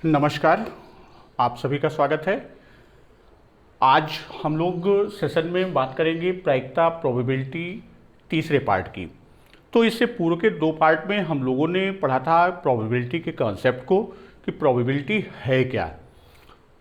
नमस्कार, आप सभी का स्वागत है। आज हम लोग सेशन में बात करेंगे प्रायिकता प्रोबेबिलिटी तीसरे पार्ट की। तो इससे पूर्व के दो पार्ट में हम लोगों ने पढ़ा था प्रोबेबिलिटी के कॉन्सेप्ट को कि प्रोबेबिलिटी है क्या,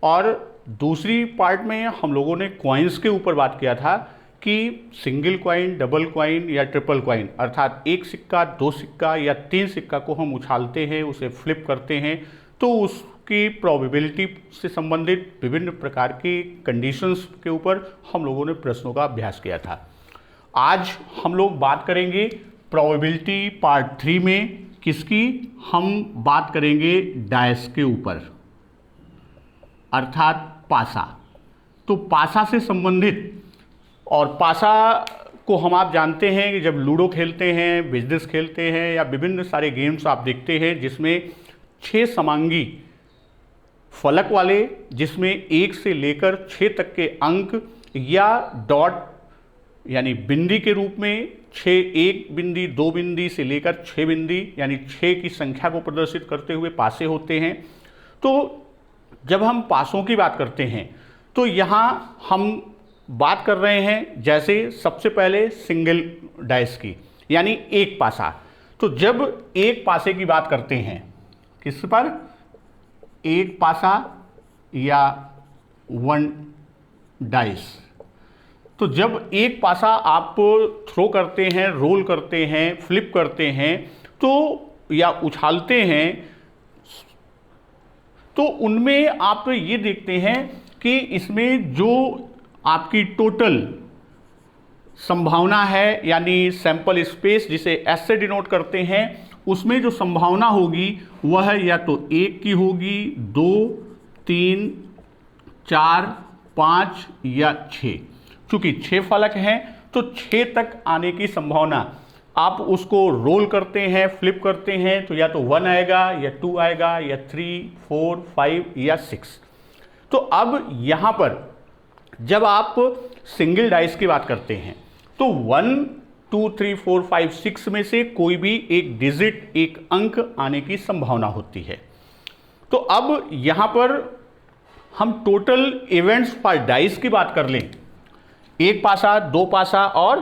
और दूसरी पार्ट में हम लोगों ने कॉइन्स के ऊपर बात किया था कि सिंगल कॉइन, डबल कॉइन या ट्रिपल कॉइन, अर्थात एक सिक्का, दो सिक्का या तीन सिक्का को हम उछालते हैं, उसे फ्लिप करते हैं तो उसकी प्रोबेबिलिटी से संबंधित विभिन्न प्रकार की कंडीशंस के ऊपर हम लोगों ने प्रश्नों का अभ्यास किया था। आज हम लोग बात करेंगे प्रोबेबिलिटी पार्ट 3 में किसकी, हम बात करेंगे डायस के ऊपर, अर्थात पासा। तो पासा से संबंधित, और पासा को हम आप जानते हैं कि जब लूडो खेलते हैं, बिजनेस खेलते हैं या विभिन्न सारे गेम्स आप देखते हैं जिसमें 6 समांगी फलक वाले, जिसमें 1 से लेकर 6 तक के अंक या डॉट यानी बिंदी के रूप में 6, 1 बिंदी, 2 बिंदी से लेकर 6 बिंदी यानी 6 की संख्या को प्रदर्शित करते हुए पासे होते हैं। तो जब हम पासों की बात करते हैं तो यहाँ हम बात कर रहे हैं जैसे सबसे पहले सिंगल डाइस की, यानी एक पासा। तो जब एक पासे की बात करते हैं, किस पर, एक पासा या 1 डाइस, तो जब एक पासा आप थ्रो करते हैं, रोल करते हैं, फ्लिप करते हैं तो या उछालते हैं, तो उनमें आप ये देखते हैं कि इसमें जो आपकी टोटल संभावना है, यानी सैंपल स्पेस जिसे एस से डिनोट करते हैं, उसमें जो संभावना होगी वह या तो 1 की होगी, 2, 3, 4, 5 या 6। चूंकि 6 फलक हैं तो 6 तक आने की संभावना, आप उसको रोल करते हैं, फ्लिप करते हैं तो या तो 1 आएगा या 2 आएगा या 3, 4, 5 या 6। तो अब यहाँ पर जब आप सिंगल डाइस की बात करते हैं तो 1, 2, 3, 4, 5, 6 में से कोई भी एक डिजिट, एक अंक आने की संभावना होती है। तो अब यहां पर हम टोटल इवेंट्स पर डाइस की बात कर लें, एक पासा, दो पासा और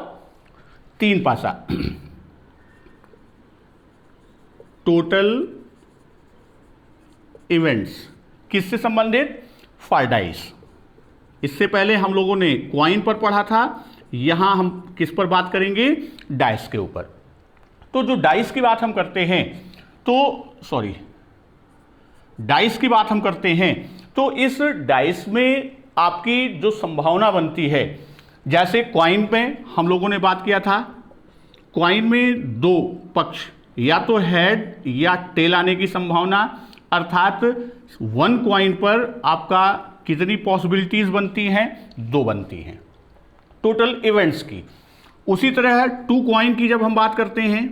3 पासा। टोटल इवेंट्स किससे संबंधित, फॉर डाइस। इससे पहले हम लोगों ने कॉइन पर पढ़ा था, यहां हम किस पर बात करेंगे, डाइस के ऊपर। तो जो डाइस की बात हम करते हैं डाइस की बात हम करते हैं तो इस डाइस में आपकी जो संभावना बनती है, जैसे कॉइन में हम लोगों ने बात किया था, कॉइन में 2 पक्ष, या तो हेड या टेल आने की संभावना, अर्थात 1 कॉइन पर आपका कितनी पॉसिबिलिटीज बनती हैं, 2 बनती हैं टोटल इवेंट्स की। उसी तरह 2 कॉइन की जब हम बात करते हैं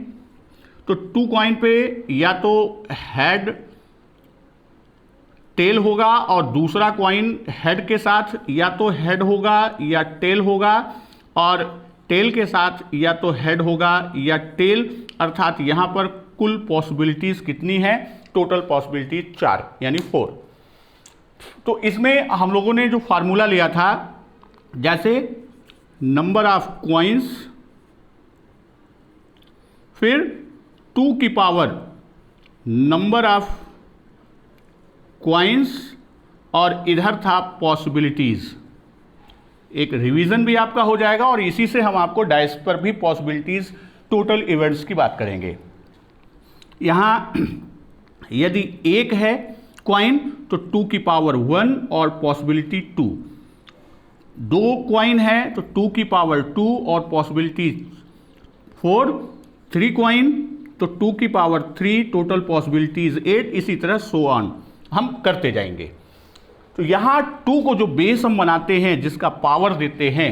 तो 2 कॉइन पे या तो हेड टेल होगा, और दूसरा कॉइन हेड के साथ या तो हेड होगा या टेल होगा, और टेल के साथ या तो हेड होगा या टेल, अर्थात यहां पर कुल पॉसिबिलिटीज कितनी है, टोटल पॉसिबिलिटीज 4 यानी 4। तो इसमें हम लोगों ने जो फार्मूला लिया था, जैसे नंबर ऑफ कॉइन्स, फिर 2 की पावर नंबर ऑफ कॉइन्स, और इधर था पॉसिबिलिटीज। एक रिवीजन भी आपका हो जाएगा और इसी से हम आपको डाइस पर भी पॉसिबिलिटीज, टोटल इवेंट्स की बात करेंगे। यहां यदि 1 है कॉइन तो 2 की पावर 1 और पॉसिबिलिटी 2, 2 कॉइन है तो 2 की पावर 2 और पॉसिबिलिटी 4, 3 कॉइन तो 2 की पावर 3, टोटल पॉसिबिलिटीज 8, इसी तरह सो ऑन हम करते जाएंगे। तो यहाँ 2 को जो बेस हम बनाते हैं, जिसका पावर देते हैं,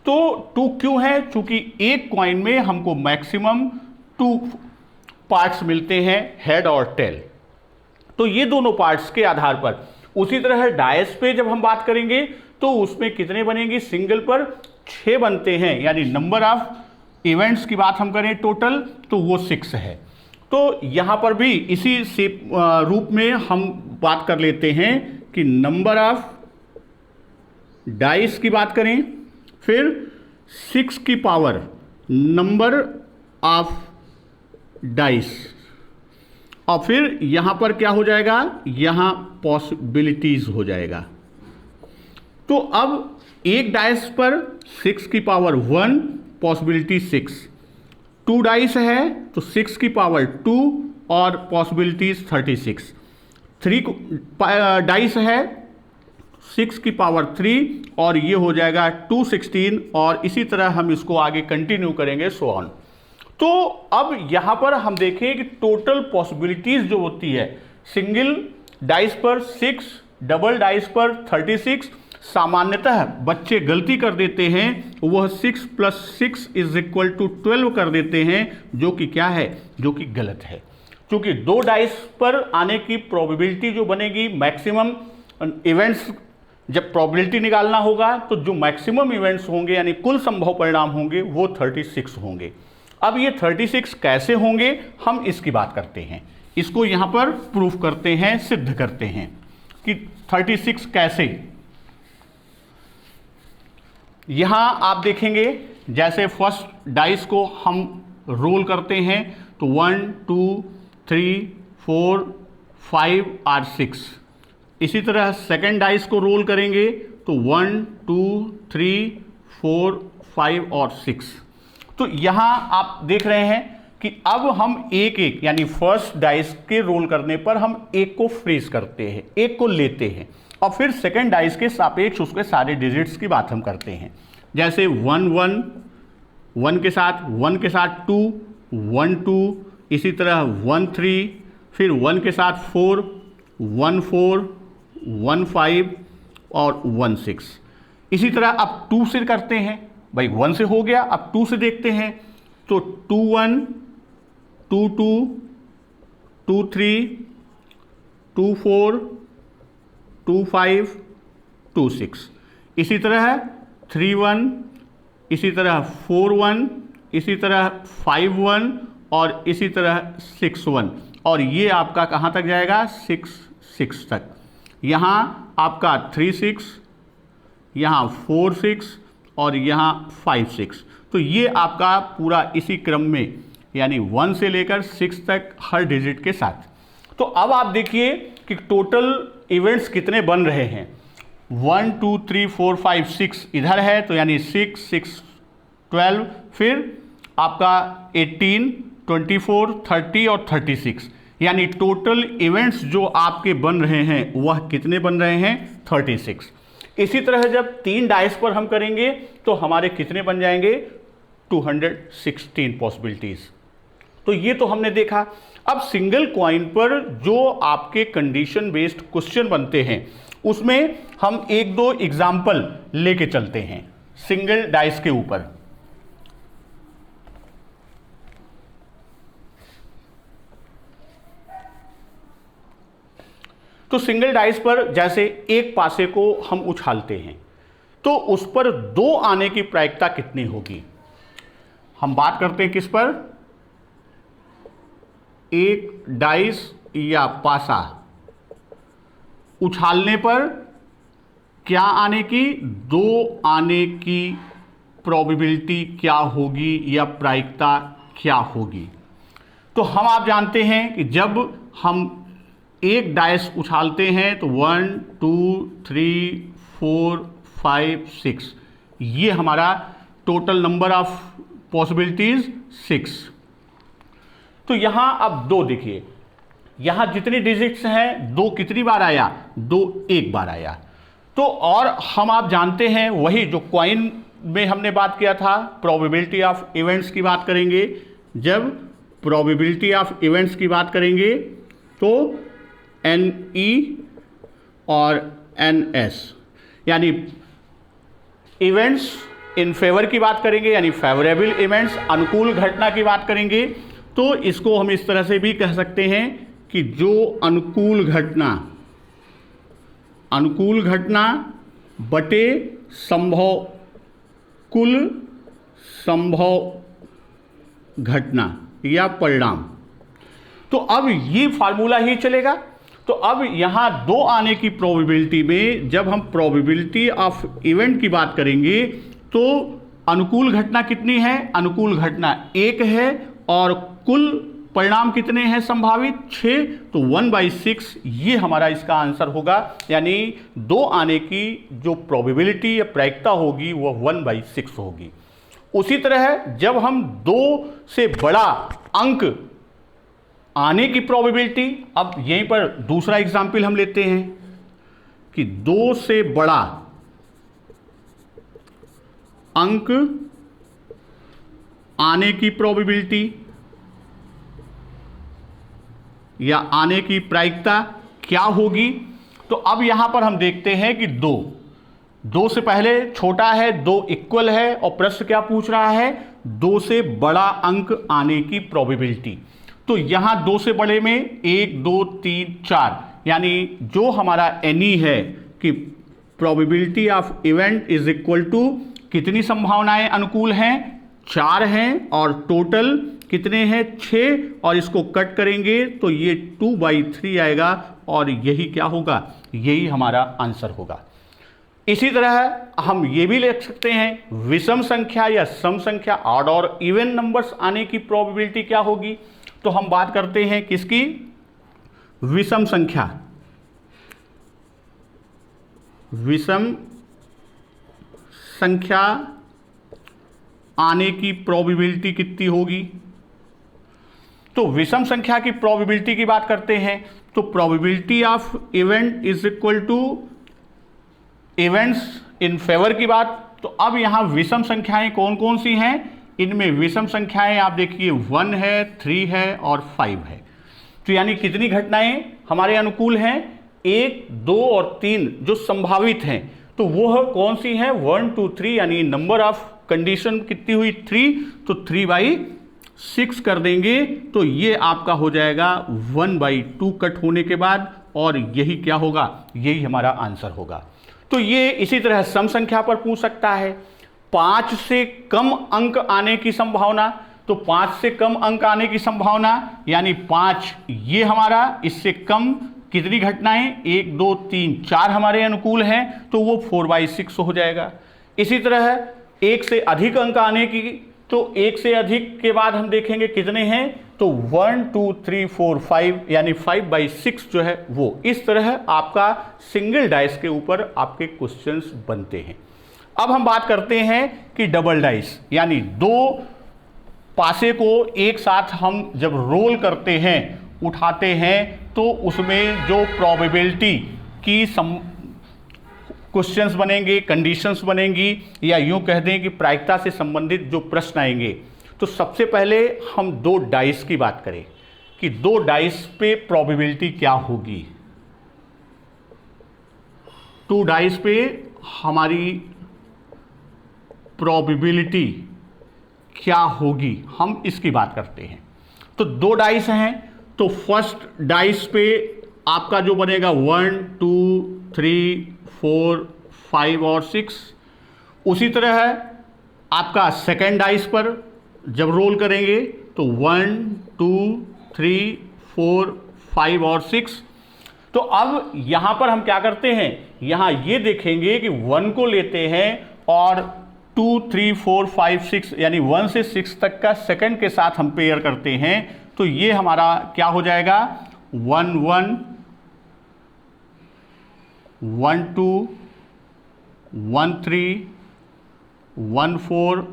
तो 2 क्यों है, चूंकि एक कॉइन में हमको मैक्सिमम 2 पार्ट्स मिलते हैं, हेड और टेल। तो ये दोनों पार्ट्स के आधार पर, उसी तरह डाइस पे जब हम बात करेंगे तो उसमें कितने बनेंगे, सिंगल पर 6 बनते हैं, यानी नंबर ऑफ इवेंट्स की बात हम करें टोटल तो वो 6 है। तो यहाँ पर भी इसी रूप में हम बात कर लेते हैं कि नंबर ऑफ डाइस की बात करें, फिर 6 की पावर नंबर ऑफ डाइस, और फिर यहां पर क्या हो जाएगा, यहां पॉसिबिलिटीज हो जाएगा। तो अब एक डाइस पर 6 की पावर 1, पॉसिबिलिटी 6, 2 डाइस है तो 6 की पावर 2 और पॉसिबिलिटीज 36, 3 डाइस है 6 की पावर 3 और ये हो जाएगा 216, और इसी तरह हम इसको आगे कंटिन्यू करेंगे सो ऑन। तो अब यहां पर हम देखें कि टोटल पॉसिबिलिटीज जो होती है, सिंगल डाइस पर 6, डबल डाइस पर 36, सामान्यतः बच्चे गलती कर देते हैं, वह 6 + 6 = 12 कर देते हैं, जो कि क्या है, जो कि गलत है। क्योंकि 2 डाइस पर आने की प्रोबेबिलिटी जो बनेगी, मैक्सिमम इवेंट्स जब प्रोबेबिलिटी निकालना होगा तो जो मैक्सिमम इवेंट्स होंगे यानी कुल संभव परिणाम होंगे वो 36 होंगे। अब ये 36 कैसे होंगे, हम इसकी बात करते हैं, इसको यहां पर प्रूफ करते हैं, सिद्ध करते हैं कि 36 कैसे। यहां आप देखेंगे जैसे फर्स्ट डाइस को हम रोल करते हैं तो 1 2 3 4 5 और 6, इसी तरह सेकेंड डाइस को रोल करेंगे तो 1 2 3 4 5 और 6। तो यहां आप देख रहे हैं कि अब हम एक एक यानी फर्स्ट डाइस के रोल करने पर हम एक को फ्रीज करते हैं, एक को लेते हैं, और फिर सेकेंड डाइस के सापेक्ष उसके सारे डिजिट्स की बात हम करते हैं। जैसे 1 1, 1 के साथ 2 1 2, इसी तरह 1 3, फिर 1 के साथ 4 1 4 1 5 और 1 6। इसी तरह अब 2 से करते हैं, भाई 1 से हो गया, अब 2 से देखते हैं तो 2 1 2 2 2 3 2 4 2 5 2 6, इसी तरह 3 1, इसी तरह 4 1, इसी तरह 5 1 और इसी तरह 6 1, और ये आपका कहाँ तक जाएगा, 6 6 तक। यहाँ आपका 3 6, यहाँ 4 6 और यहाँ 5 6। तो ये आपका पूरा इसी क्रम में यानी 1 से लेकर 6 तक हर डिजिट के साथ। तो अब आप देखिए कि टोटल इवेंट्स कितने बन रहे हैं, 1 2 3 4 5 6 इधर है तो यानी 6 6 12, फिर आपका 18 24 30 और 36, यानी टोटल इवेंट्स जो आपके बन रहे हैं वह कितने बन रहे हैं, 36। इसी तरह जब 3 डाइस पर हम करेंगे तो हमारे कितने बन जाएंगे, 216 पॉसिबिलिटीज। तो ये तो हमने देखा। अब सिंगल कॉइन पर जो आपके कंडीशन बेस्ड क्वेश्चन बनते हैं उसमें हम 1-2 एग्जाम्पल लेके चलते हैं सिंगल डाइस के ऊपर। तो सिंगल डाइस पर जैसे एक पासे को हम उछालते हैं तो उस पर 2 आने की प्रायिकता कितनी होगी। हम बात करते हैं किस पर, एक डाइस या पासा उछालने पर क्या आने की, 2 आने की प्रोबेबिलिटी क्या होगी या प्रायिकता क्या होगी। तो हम आप जानते हैं कि जब हम एक डाइस उछालते हैं तो 1 2 3 4 5 6, ये हमारा टोटल नंबर ऑफ पॉसिबिलिटीज 6। तो यहां अब 2 देखिए, यहां जितनी डिजिट्स हैं 2 कितनी बार आया, 2 एक बार आया। तो और हम आप जानते हैं वही जो कॉइन में हमने बात किया था, प्रोबेबिलिटी ऑफ इवेंट्स की बात करेंगे। जब प्रोबेबिलिटी ऑफ इवेंट्स की बात करेंगे तो NE और NS यानी इवेंट्स इन फेवर की बात करेंगे, यानी फेवरेबल इवेंट्स, अनुकूल घटना की बात करेंगे। तो इसको हम इस तरह से भी कह सकते हैं कि जो अनुकूल घटना बटे संभव कुल संभव घटना या परिणाम। तो अब ये फार्मूला ही चलेगा। तो तो अब यहाँ 2 आने की प्रोबेबिलिटी में जब हम प्रोबेबिलिटी ऑफ इवेंट की बात करेंगे तो अनुकूल घटना कितनी है? अनुकूल घटना 1 है और कुल परिणाम कितने हैं संभावित? 6। तो 1/6 ये हमारा इसका आंसर होगा, यानी 2 आने की जो प्रोबेबिलिटी या प्रायिकता होगी वो 1/6 होगी। उसी तरह जब हम 2 से बड़ा अंक आने की प्रोबेबिलिटी, अब यहीं पर दूसरा एग्जाम्पल हम लेते हैं कि 2 से बड़ा अंक आने की प्रोबेबिलिटी या आने की प्रायिकता क्या होगी? तो अब यहां पर हम देखते हैं कि 2 से पहले छोटा है, 2 इक्वल है और प्रश्न क्या पूछ रहा है? 2 से बड़ा अंक आने की प्रोबेबिलिटी। तो यहां 2 से बड़े में 1 2 3 4, यानी जो हमारा एनी है कि probability of event is equal to कितनी संभावनाएं अनुकूल हैं? 4 हैं और टोटल कितने हैं? 6, और इसको कट करेंगे तो ये 2/3 आएगा और यही क्या होगा? यही हमारा आंसर होगा। इसी तरह हम ये भी लिख सकते हैं विषम संख्या या सम संख्या, ऑड और इवन नंबर्स आने की प्रोबेबिलिटी क्या होगी? तो हम बात करते हैं किसकी? विषम संख्या। विषम संख्या आने की प्रोबेबिलिटी कितनी होगी? तो विषम संख्या की प्रोबेबिलिटी की बात करते हैं तो probability of event is equal to events in favour की बात। तो अब यहां विषम संख्याएं कौन कौन सी हैं? इनमें विषम संख्याएं आप देखिए 1 है, 3 है और 5 है। तो यानी कितनी घटनाएं हमारे अनुकूल हैं? 1 2 और 3 जो संभावित हैं, तो वो कौन सी हैं? 1 2 3, यानी नंबर ऑफ कंडीशन कितनी हुई? 3। तो 3/6 कर देंगे तो ये आपका हो जाएगा 1/2 कट होने के बाद, और यही क्या होगा? यही हमारा आंसर होगा। तो ये इसी तरह सम संख्या पर पूछ सकता है 5 से कम अंक आने की संभावना। तो 5 से कम अंक आने की संभावना यानी 5 ये हमारा, इससे कम कितनी घटनाएं? 1 2 3 4 हमारे अनुकूल हैं, तो वो 4/6 हो जाएगा। इसी तरह 1 से अधिक अंक आने की, तो 1 से अधिक के बाद हम देखेंगे कितने हैं? तो 1 2 3 4 5, यानी 5/6 जो है वो। इस तरह आपका सिंगल डाइस के ऊपर आपके क्वेश्चंस बनते हैं। अब हम बात करते हैं कि डबल डाइस, यानी 2 पासे को एक साथ हम जब रोल करते हैं, उठाते हैं, तो उसमें जो प्रोबेबिलिटी की क्वेश्चंस बनेंगे, कंडीशंस बनेंगी, या यूं कह दें कि प्रायिकता से संबंधित जो प्रश्न आएंगे। तो सबसे पहले हम 2 डाइस की बात करें कि 2 डाइस पे प्रोबेबिलिटी क्या होगी। 2 डाइस पे हमारी प्रोबेबिलिटी क्या होगी, हम इसकी बात करते हैं। तो 2 डाइस हैं, तो फर्स्ट डाइस पे आपका जो बनेगा 1 2 3 4 5 और 6। उसी तरह आपका सेकेंड डाइस पर जब रोल करेंगे तो 1 2 3 4 5 और 6। तो अब यहां पर हम क्या करते हैं? यहां ये देखेंगे कि 1 को लेते हैं और 2 3 4 5 6, यानी 1 से 6 तक का सेकंड के साथ हम पेयर करते हैं। तो ये हमारा क्या हो जाएगा? 1 1 1 2 1 3 1 4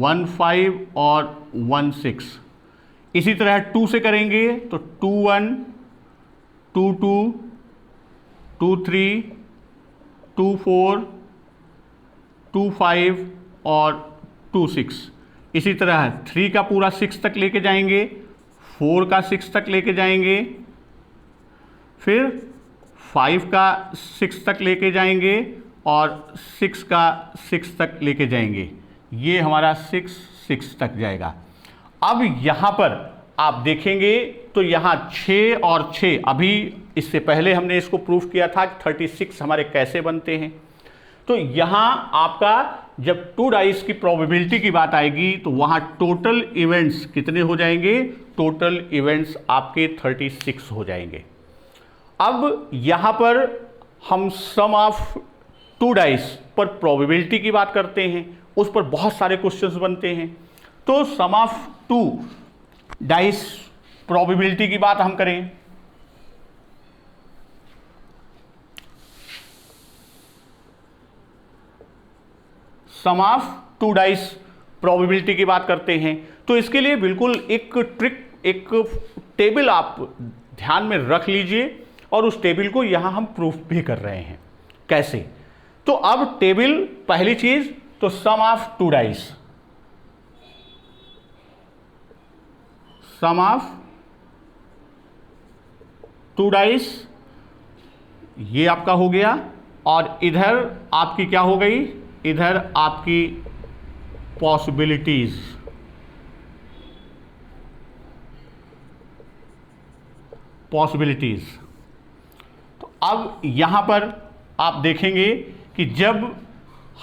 1 5 और 1 6। इसी तरह 2 से करेंगे तो 2 1 2 2 2 3 2 4 2 5 और 2 6। इसी तरह 3 का पूरा 6 तक लेके जाएंगे, 4 का 6 तक लेके जाएंगे, फिर 5 का 6 तक लेके जाएंगे और 6 का 6 तक लेके जाएंगे। ये हमारा 6 तक जाएगा। अब यहाँ पर आप देखेंगे तो यहाँ 6 और 6, अभी इससे पहले हमने इसको प्रूफ किया था कि 36 हमारे कैसे बनते हैं। तो यहाँ आपका जब 2 डाइस की प्रोबेबिलिटी की बात आएगी तो वहाँ टोटल इवेंट्स कितने हो जाएंगे? टोटल इवेंट्स आपके 36 हो जाएंगे। अब यहाँ पर हम सम ऑफ टू डाइस पर प्रोबेबिलिटी की बात करते हैं, उस पर बहुत सारे क्वेश्चंस बनते हैं। तो sum of two dice probability की बात हम करें, सम ऑफ टू डाइस प्रोबेबिलिटी की बात करते हैं, तो इसके लिए बिल्कुल एक ट्रिक, एक टेबल आप ध्यान में रख लीजिए और उस टेबल को यहां हम प्रूफ भी कर रहे हैं। कैसे? तो अब टेबल, पहली चीज तो sum of two dice, sum of two dice ये आपका हो गया, और इधर आपकी क्या हो गई, इधर आपकी पॉसिबिलिटीज, पॉसिबिलिटीज। तो अब यहां पर आप देखेंगे कि जब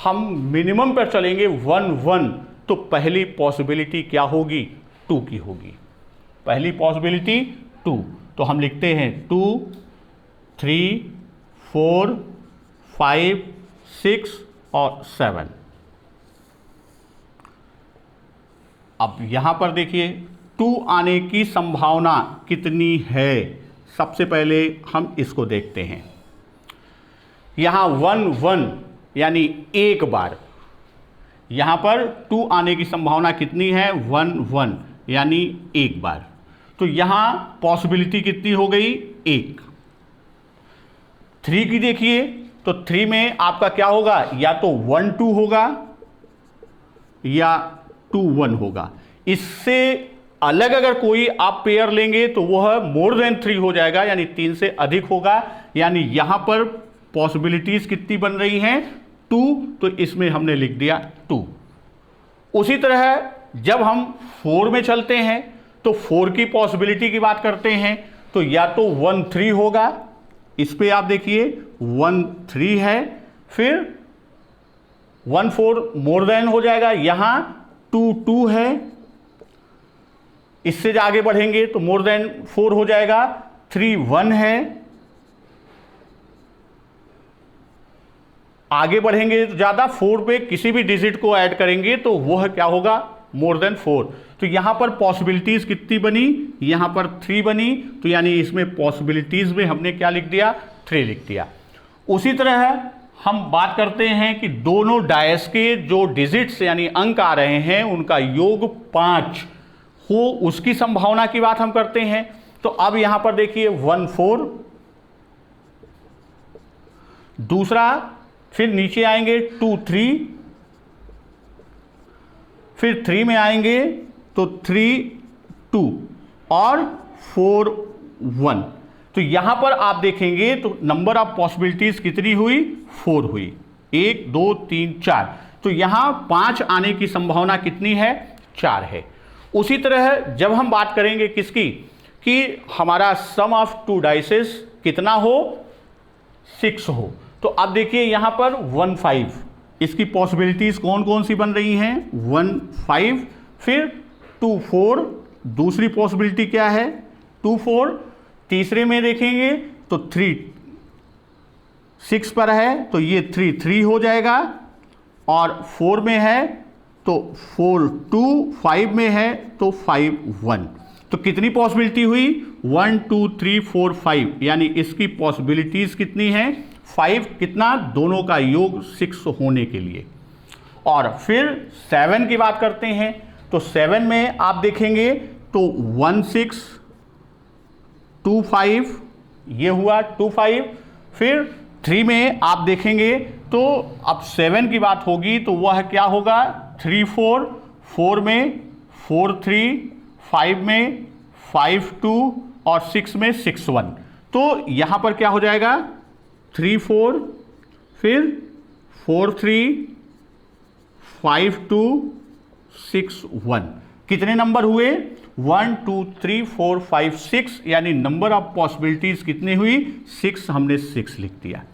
हम मिनिमम पर चलेंगे 1 1, तो पहली पॉसिबिलिटी क्या होगी, 2 की होगी। पहली पॉसिबिलिटी 2, तो हम लिखते हैं 2 3 4 5 6 और 7। अब यहां पर देखिए 2 आने की संभावना कितनी है। सबसे पहले हम इसको देखते हैं। यहां 1 1 यानी एक बार, यहां पर 2 आने की संभावना कितनी है, 1 1 यानी एक बार। तो यहां पॉसिबिलिटी कितनी हो गई, 1। 3 की देखिए, तो 3 में आपका क्या होगा, या तो 1 2 होगा या 2 1 होगा। इससे अलग अगर कोई आप पेयर लेंगे तो वह मोर देन 3 हो जाएगा, यानी 3 से अधिक होगा। यानी यहां पर पॉसिबिलिटीज कितनी बन रही हैं, 2, तो इसमें हमने लिख दिया 2। उसी तरह जब हम 4 में चलते हैं तो 4 की पॉसिबिलिटी की बात करते हैं, तो या तो 1 3 होगा, इस पे आप देखिए 1 3 है, फिर 1 4 मोर देन हो जाएगा, यहां 2 2 है, इससे आगे बढ़ेंगे तो मोर देन 4 हो जाएगा, 3 1 है, आगे बढ़ेंगे तो ज्यादा 4 पे किसी भी डिजिट को ऐड करेंगे तो वह क्या होगा, मोर देन 4। तो यहां पर पॉसिबिलिटीज कितनी बनी, यहां पर 3 बनी, तो यानी इसमें पॉसिबिलिटीज में हमने क्या लिख दिया, 3 लिख दिया। उसी तरह हम बात करते हैं कि दोनों डायस के जो डिजिट्स यानी अंक आ रहे हैं उनका योग 5 हो, उसकी संभावना की बात हम करते हैं। तो अब यहां पर देखिए 1 4, दूसरा फिर नीचे आएंगे 2 3, फिर 3 में आएंगे तो 3 2 और 4 1। तो यहां पर आप देखेंगे तो नंबर ऑफ पॉसिबिलिटीज कितनी हुई, 4 हुई, 1 2 3 4। तो यहां 5 आने की संभावना कितनी है, 4 है। उसी तरह जब हम बात करेंगे किसकी, कि हमारा सम ऑफ टू डाइसेस कितना हो, 6 हो, तो अब देखिए यहां पर 1 5, इसकी पॉसिबिलिटीज कौन कौन सी बन रही हैं, 1 5, फिर 2 4, दूसरी पॉसिबिलिटी क्या है, 2 4, तीसरे में देखेंगे तो 3 6 पर है तो ये 3 3 हो जाएगा, और 4 में है तो 4 2, 5 में है तो 5 1। तो कितनी पॉसिबिलिटी हुई, 1 2 3 4 5, यानी इसकी पॉसिबिलिटीज कितनी हैं, 5, कितना, दोनों का योग 6 होने के लिए। और फिर 7 की बात करते हैं, तो 7 में आप देखेंगे तो 1 6 2 5, ये हुआ 2 5, फिर 3 में आप देखेंगे तो अब 7 की बात होगी तो वह क्या होगा, 3 4, 4 में 4 3, 5 में 5 2 और 6 में 6 1। तो यहां पर क्या हो जाएगा, 3 4, फिर 4 3, 5 2, 6 1। कितने नंबर हुए, 1 2 3 4 5 6, यानी नंबर ऑफ पॉसिबिलिटीज कितनी हुई, 6, हमने 6 लिख दिया।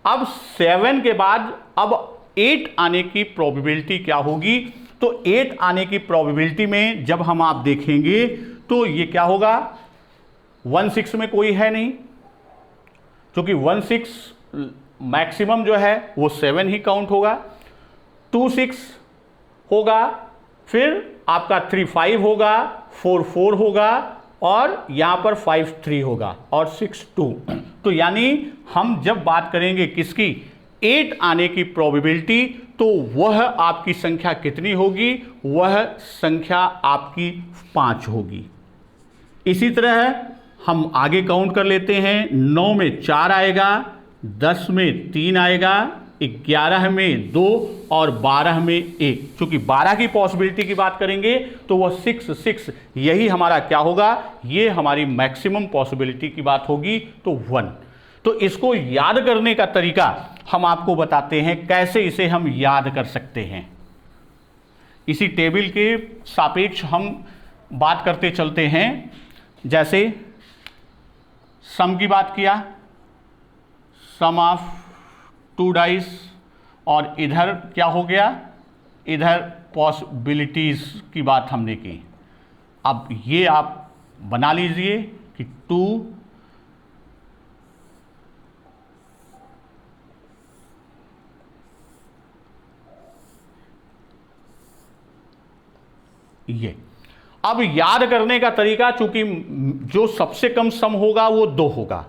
अब 7 के बाद अब 8 आने की प्रोबेबिलिटी क्या होगी, तो 8 आने की प्रोबेबिलिटी में जब हम आप देखेंगे तो ये क्या होगा, 1 6 में कोई है नहीं, क्योंकि 1 6 मैक्सिमम जो है वो 7 ही काउंट होगा, 2 6 होगा, फिर आपका 3 5 होगा, 4 4 होगा और यहां पर 5 3 होगा और 6 2। तो यानी हम जब बात करेंगे किसकी 8 आने की प्रोबेबिलिटी, तो वह आपकी संख्या कितनी होगी, वह संख्या आपकी 5 होगी। इसी तरह हम आगे काउंट कर लेते हैं। 9 में 4 आएगा, 10 में 3 आएगा, 11 में 2 और 12 में 1। चूंकि 12 की पॉसिबिलिटी की बात करेंगे तो वह 6 6 यही हमारा क्या होगा, ये हमारी मैक्सिमम पॉसिबिलिटी की बात होगी, तो 1। तो इसको याद करने का तरीका हम आपको बताते हैं, कैसे इसे हम याद कर सकते हैं। इसी टेबल के सापेक्ष हम बात करते चलते हैं। जैसे सम की बात किया, सम ऑफ 2 डाइस, और इधर क्या हो गया, इधर पॉसिबिलिटीज की बात हमने की। अब ये आप बना लीजिए कि 2 ये। अब याद करने का तरीका, चूंकि जो सबसे कम सम होगा वो 2 होगा,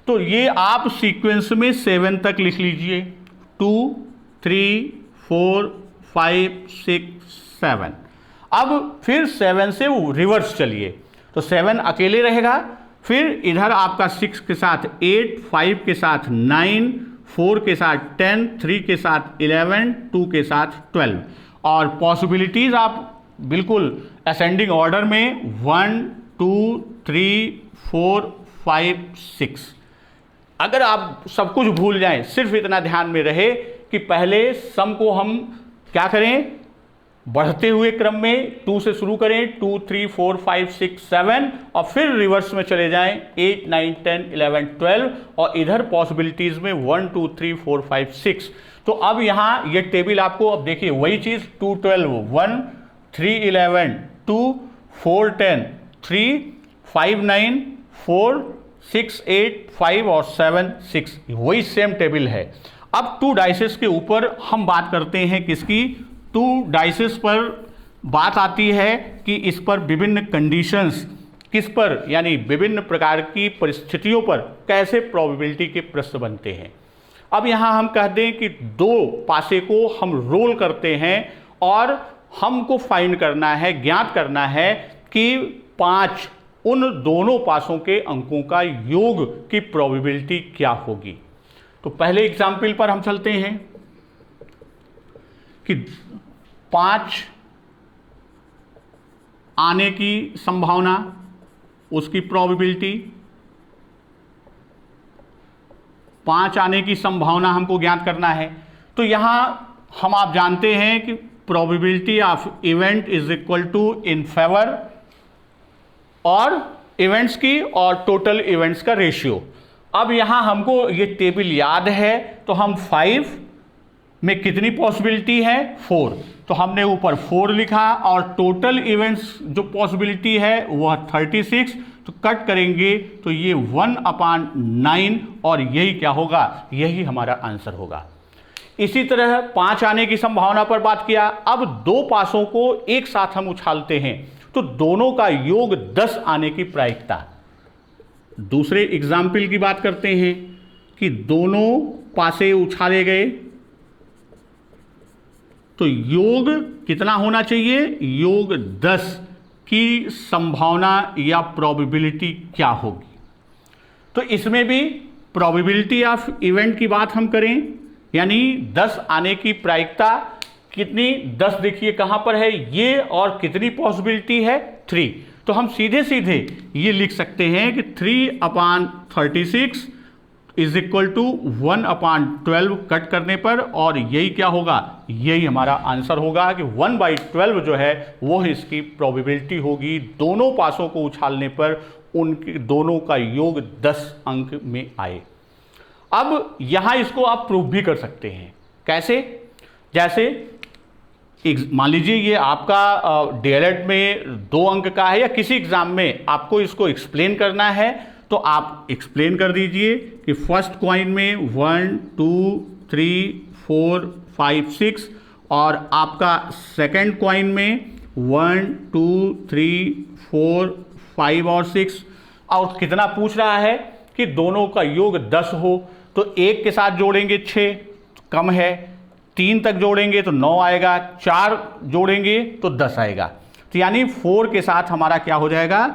तो ये आप सीक्वेंस में 7 तक लिख लीजिए, 2 3 4 5 6 7। अब फिर 7 से रिवर्स चलिए, तो 7 अकेले रहेगा, फिर इधर आपका 6 के साथ 8, 5 के साथ 9, 4 के साथ 10, 3 के साथ 11, 2 के साथ 12। और पॉसिबिलिटीज आप बिल्कुल असेंडिंग ऑर्डर में 1 2 3 4 5 6। अगर आप सब कुछ भूल जाएं, सिर्फ इतना ध्यान में रहे कि पहले सम को हम क्या करें, बढ़ते हुए क्रम में 2 से शुरू करें, 2 3 4 5 6 7, और फिर रिवर्स में चले जाएं 8 9 10 11 12, और इधर पॉसिबिलिटीज में 1 2 3 4 5 6। तो अब यहां ये टेबल आपको, अब देखिए वही चीज, 2 12 1, 3 11 2, 4 10 3, 5 9 4, 6 8 5 और 7 6, वही सेम टेबल है। अब 2 डाइसेस के ऊपर हम बात करते हैं किसकी, 2 डाइसेस पर बात आती है कि इस पर विभिन्न कंडीशंस किस पर, यानी विभिन्न प्रकार की परिस्थितियों पर कैसे प्रोबेबिलिटी के प्रश्न बनते हैं। अब यहां हम कह दें कि 2 पासे को हम रोल करते हैं और हमको फाइंड करना है, ज्ञात करना है कि 5 उन दोनों पासों के अंकों का योग की प्रोबेबिलिटी क्या होगी। तो पहले एग्जाम्पल पर हम चलते हैं कि 5 आने की संभावना, उसकी प्रोबेबिलिटी, 5 आने की संभावना हमको ज्ञात करना है। तो यहां हम, आप जानते हैं कि probability of event is equal to in favour और इवेंट्स की और टोटल इवेंट्स का रेशियो। अब यहां हमको ये टेबल याद है, तो हम 5 में कितनी पॉसिबिलिटी है, 4, तो हमने ऊपर 4 लिखा, और टोटल इवेंट्स जो पॉसिबिलिटी है वह 36, तो कट करेंगे तो ये 1/9, और यही क्या होगा, यही हमारा आंसर होगा। इसी तरह 5 आने की संभावना पर बात किया। अब 2 पासों को एक साथ हम उछालते हैं, तो दोनों का योग 10 आने की प्रायिकता। दूसरे एग्जाम्पल की बात करते हैं कि दोनों पासे उछाले गए, तो योग कितना होना चाहिए, योग 10 की संभावना या प्रोबेबिलिटी क्या होगी। तो इसमें भी प्रोबेबिलिटी ऑफ इवेंट की बात हम करें, यानी 10 आने की प्रायिकता कितनी, 10 देखिए कहां पर है ये, और कितनी पॉसिबिलिटी है, 3। तो हम सीधे सीधे ये लिख सकते हैं कि 3/36 इज इक्वल टू 1/12 कट करने पर, और यही क्या होगा, यही हमारा आंसर होगा कि 1/12 जो है वो इसकी प्रोबेबिलिटी होगी। दोनों पासों को उछालने पर उनके दोनों का योग 10 अंक में आए। अब यहां इसको आप प्रूव भी कर सकते हैं, कैसे, जैसे मान लीजिए ये आपका डीएलएड में 2 अंक का है, या किसी एग्जाम में आपको इसको एक्सप्लेन करना है, तो आप एक्सप्लेन कर दीजिए कि फर्स्ट कॉइन में 1 2 3 4 5 6 और आपका सेकंड कॉइन में 1 2 3 4 5 और 6, और कितना पूछ रहा है कि दोनों का योग 10 हो, तो एक के साथ जोड़ेंगे 6 कम है, 3 तक जोड़ेंगे तो 9 आएगा, 4 जोड़ेंगे तो 10 आएगा। तो यानी 4 के साथ हमारा क्या हो जाएगा,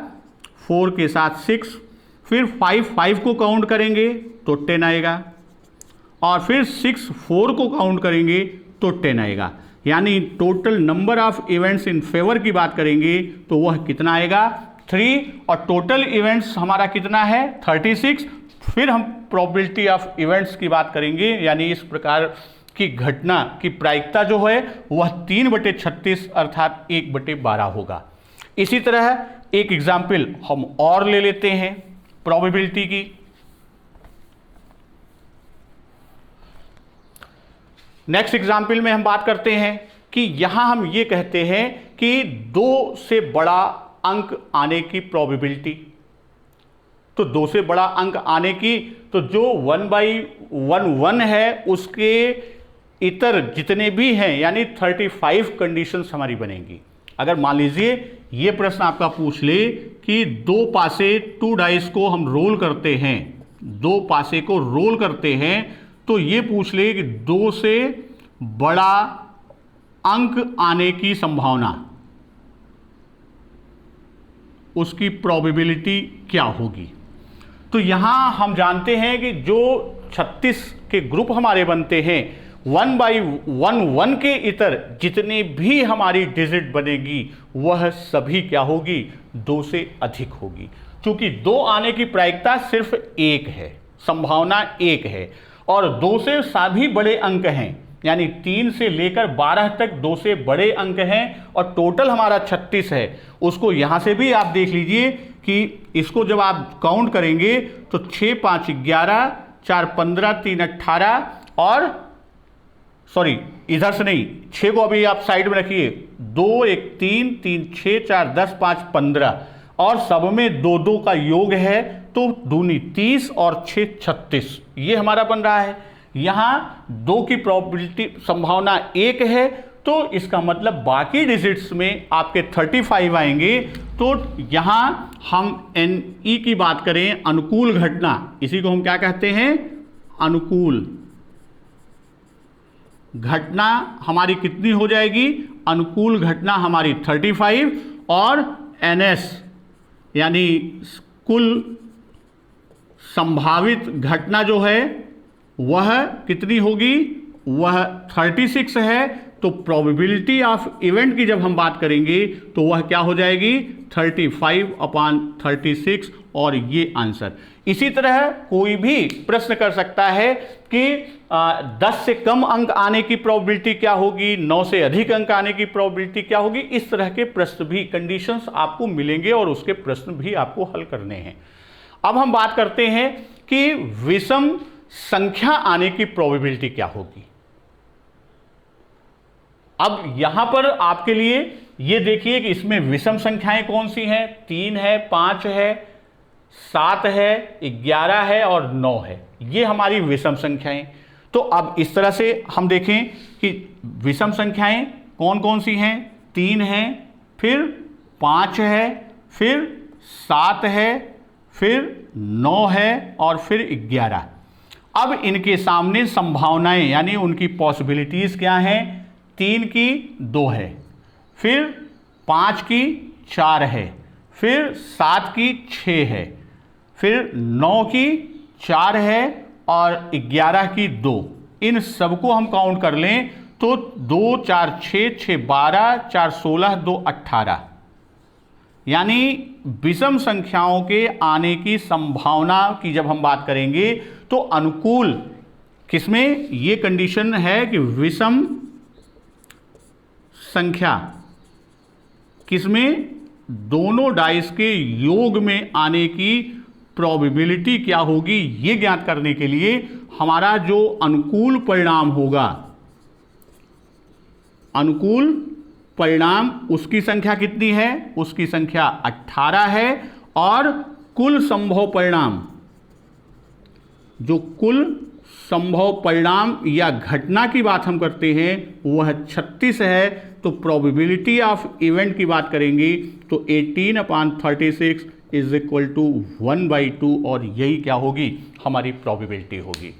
4 के साथ 6, फिर 5 को काउंट करेंगे तो 10 आएगा, और फिर 6 4 को काउंट करेंगे तो 10 आएगा। यानी total number of events in favour की बात करेंगे तो वह कितना आएगा, 3, और टोटल इवेंट्स हमारा कितना है, 36। फिर हम प्रोबेबिलिटी ऑफ इवेंट्स की बात करेंगे, यानी इस प्रकार की घटना की प्रायिकता जो है वह 3/36 अर्थात 1/12 होगा। इसी तरह एक एग्जाम्पल हम और ले लेते हैं प्रोबेबिलिटी की। नेक्स्ट एग्जाम्पल में हम बात करते हैं कि यहां हम ये कहते हैं कि 2 से बड़ा अंक आने की प्रोबेबिलिटी, तो 2 से बड़ा अंक आने की, तो जो 1/1 है उसके इतर जितने भी हैं यानी 35 कंडीशंस हमारी बनेंगी। अगर मान लीजिए ये प्रश्न आपका पूछ ले कि 2 पासे 2 डाइस को हम रोल करते हैं, 2 पासे को रोल करते हैं, तो ये पूछ ले कि 2 से बड़ा अंक आने की संभावना, उसकी प्रोबेबिलिटी क्या होगी। तो यहां हम जानते हैं कि जो 36 के ग्रुप हमारे बनते हैं, 1/1 के इतर जितने भी हमारी डिजिट बनेगी वह सभी क्या होगी, 2 से अधिक होगी। क्योंकि 2 आने की प्रायिकता सिर्फ 1 है, संभावना 1 है, और 2 से सभी बड़े अंक हैं, यानी 3 से लेकर 12 तक 2 से बड़े अंक हैं, और टोटल हमारा 36 है। उसको यहां से भी आप देख लीजिए कि इसको जब आप काउंट करेंगे तो 6 5 11, 4 15, 3 18, और सॉरी इधर से नहीं, 6 को अभी आप साइड में रखिए, 2 1 3 3 6 4 10 5 15, और सब में 2 का योग है, तो दूनी 30 और 6 36, ये हमारा बन रहा है। यहां 2 की प्रोबेबिलिटी संभावना 1 है, तो इसका मतलब बाकी डिजिट्स में आपके 35 आएंगे। तो यहां हम NE की बात करें, अनुकूल घटना, इसी को हम क्या कहते हैं, अनुकूल घटना हमारी कितनी हो जाएगी, अनुकूल घटना हमारी 35, और NS यानी कुल संभावित घटना जो है वह कितनी होगी, वह 36 है। तो प्रोबेबिलिटी ऑफ इवेंट की जब हम बात करेंगे तो वह क्या हो जाएगी, 35/36, और ये आंसर। इसी तरह कोई भी प्रश्न कर सकता है कि 10 से कम अंक आने की प्रोबेबिलिटी क्या होगी, 9 से अधिक अंक आने की प्रोबेबिलिटी क्या होगी। इस तरह के प्रश्न भी, कंडीशंस आपको मिलेंगे और उसके प्रश्न भी आपको हल करने हैं। अब हम बात करते हैं कि विषम संख्या आने की प्रोबेबिलिटी क्या होगी। अब यहां पर आपके लिए ये देखिए कि इसमें विषम संख्याएं कौन सी हैं, 3 है, 5 है, 7 है, 11 है और 9 है, ये हमारी विषम संख्याएं। तो अब इस तरह से हम देखें कि विषम संख्याएं कौन कौन सी हैं, 3 है, फिर 5 है, फिर 7 है, फिर 9 है और फिर 11। अब इनके सामने संभावनाएं यानी उनकी पॉसिबिलिटीज क्या हैं, 3 की 2 है, फिर 5 की 4 है, फिर 7 की 6 है, फिर 9 की 4 है और 11 की 2। इन सबको हम काउंट कर लें तो 2 4 6 6 12, 4 16, 2 18, यानी विषम संख्याओं के आने की संभावना की जब हम बात करेंगे तो अनुकूल किसमें, ये कंडीशन है कि विषम संख्या किसमें, दोनों डाइस के योग में आने की प्रोबेबिलिटी क्या होगी, ये ज्ञात करने के लिए हमारा जो अनुकूल परिणाम होगा, अनुकूल परिणाम उसकी संख्या कितनी है, उसकी संख्या 18 है और कुल संभव परिणाम, जो कुल संभव परिणाम या घटना की बात हम करते हैं वह 36 है। तो प्रोबेबिलिटी ऑफ इवेंट की बात करेंगे तो 18/36 इज इक्वल टू 1/2 और यही क्या होगी, हमारी प्रोबेबिलिटी होगी।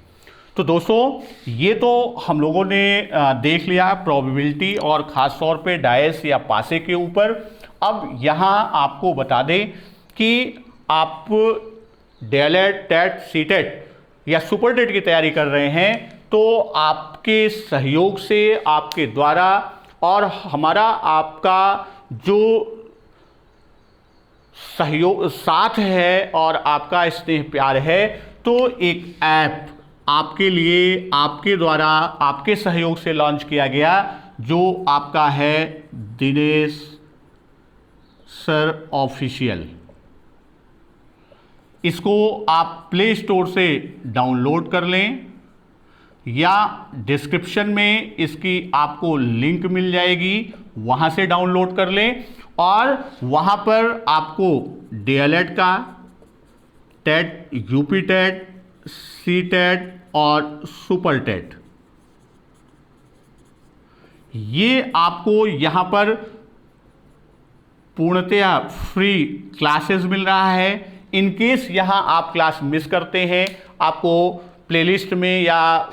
तो दोस्तों ये तो हम लोगों ने देख लिया प्रोबेबिलिटी और ख़ास तौर पे डायस या पासे के ऊपर। अब यहाँ आपको बता दें कि आप डीएलएड, टेट, सीटेट या सुपर टेट की तैयारी कर रहे हैं तो आपके सहयोग से, आपके द्वारा और हमारा आपका जो सहयोग साथ है और आपका स्नेह प्यार है, तो एक ऐप आपके लिए, आपके द्वारा, आपके सहयोग से लॉन्च किया गया, जो आपका है दिनेश सर ऑफिशियल। इसको आप प्ले स्टोर से डाउनलोड कर लें या डिस्क्रिप्शन में इसकी आपको लिंक मिल जाएगी, वहाँ से डाउनलोड कर लें और वहाँ पर आपको डीएलएड का, TET, UP TET, C TET और सुपर टेट, ये आपको यहाँ पर पूर्णतया फ्री क्लासेस मिल रहा है। इन केस यहाँ आप क्लास मिस करते हैं, आपको प्लेलिस्ट में या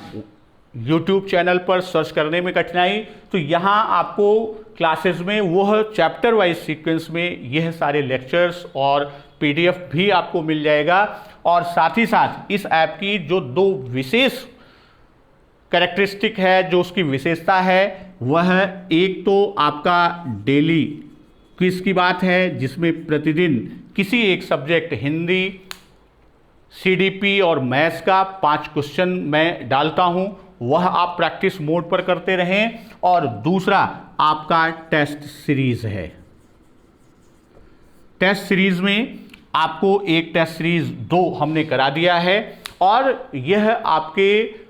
यूट्यूब चैनल पर सर्च करने में कठिनाई, तो यहाँ आपको क्लासेस में वह चैप्टर वाइज सीक्वेंस में यह सारे लेक्चर्स और पीडीएफ भी आपको मिल जाएगा। और साथ ही साथ इस ऐप की जो दो विशेष कैरेक्टरिस्टिक है, जो उसकी विशेषता है, वह एक तो आपका डेली क्विज की बात है, जिसमें प्रतिदिन किसी एक सब्जेक्ट हिंदी, सीडीपी और मैथ्स का 5 क्वेश्चन मैं डालता हूं, वह आप प्रैक्टिस मोड पर करते रहें। और दूसरा आपका टेस्ट सीरीज है। टेस्ट सीरीज में आपको एक टेस्ट सीरीज 2 हमने करा दिया है और यह आपके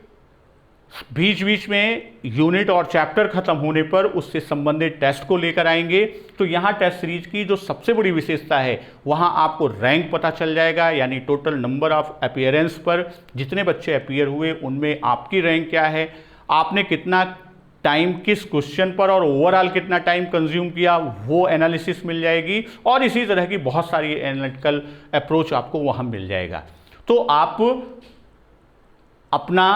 बीच बीच में यूनिट और चैप्टर खत्म होने पर उससे संबंधित टेस्ट को लेकर आएंगे। तो यहाँ टेस्ट सीरीज की जो सबसे बड़ी विशेषता है, वहाँ आपको रैंक पता चल जाएगा, यानी टोटल नंबर ऑफ अपीयरेंस पर जितने बच्चे अपीयर हुए उनमें आपकी रैंक क्या है, आपने कितना टाइम किस क्वेश्चन पर और ओवरऑल कितना टाइम कंज्यूम किया, वो एनालिसिस मिल जाएगी। और इसी तरह की बहुत सारी एनालिटिकल अप्रोच आपको वहाँ मिल जाएगा। तो आप अपना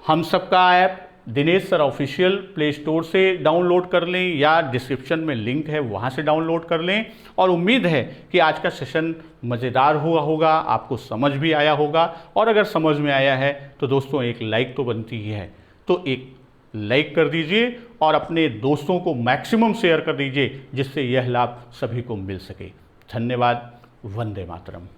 हम सबका app Dinesh sir official play store से डाउनलोड कर लें या डिस्क्रिप्शन में लिंक है वहाँ से डाउनलोड कर लें। और उम्मीद है कि आज का सेशन मज़ेदार हुआ होगा, आपको समझ भी आया होगा। और अगर समझ में आया है तो दोस्तों एक लाइक तो बनती ही है, तो एक लाइक कर दीजिए और अपने दोस्तों को मैक्सिमम शेयर कर दीजिए, जिससे यह लाभ सभी को मिल सके। धन्यवाद। वंदे मातरम।